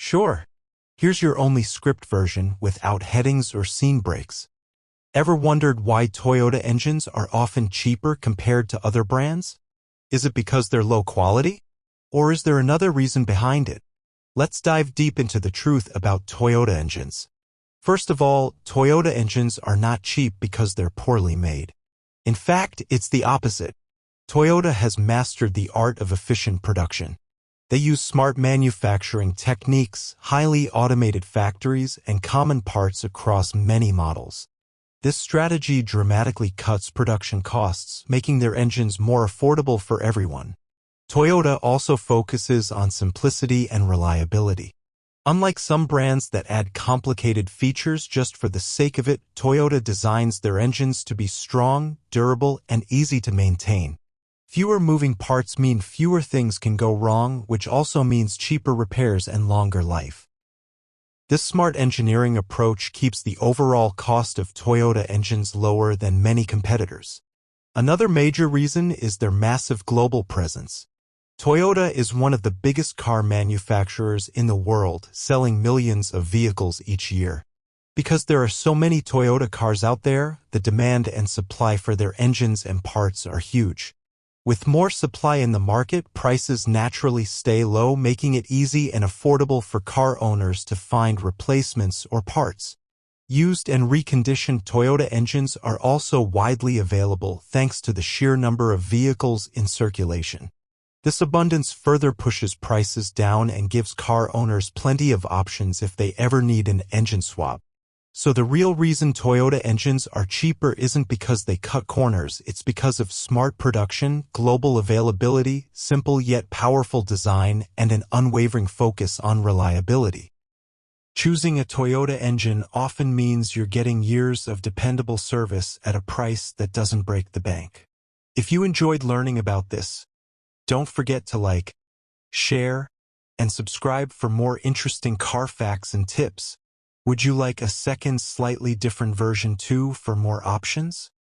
Sure. Here's your only script version without headings or scene breaks. Ever wondered why Toyota engines are often cheaper compared to other brands? Is it because they're low quality? Or is there another reason behind it? Let's dive deep into the truth about Toyota engines. First of all, Toyota engines are not cheap because they're poorly made. In fact, it's the opposite. Toyota has mastered the art of efficient production. They use smart manufacturing techniques, highly automated factories, and common parts across many models. This strategy dramatically cuts production costs, making their engines more affordable for everyone. Toyota also focuses on simplicity and reliability. Unlike some brands that add complicated features just for the sake of it, Toyota designs their engines to be strong, durable, and easy to maintain. Fewer moving parts mean fewer things can go wrong, which also means cheaper repairs and longer life. This smart engineering approach keeps the overall cost of Toyota engines lower than many competitors. Another major reason is their massive global presence. Toyota is one of the biggest car manufacturers in the world, selling millions of vehicles each year. Because there are so many Toyota cars out there, the demand and supply for their engines and parts are huge. With more supply in the market, prices naturally stay low, making it easy and affordable for car owners to find replacements or parts. Used and reconditioned Toyota engines are also widely available thanks to the sheer number of vehicles in circulation. This abundance further pushes prices down and gives car owners plenty of options if they ever need an engine swap. So the real reason Toyota engines are cheaper isn't because they cut corners, it's because of smart production, global availability, simple yet powerful design, and an unwavering focus on reliability. Choosing a Toyota engine often means you're getting years of dependable service at a price that doesn't break the bank. If you enjoyed learning about this, don't forget to like, share, and subscribe for more interesting car facts and tips. Would you like a second, slightly different version too for more options?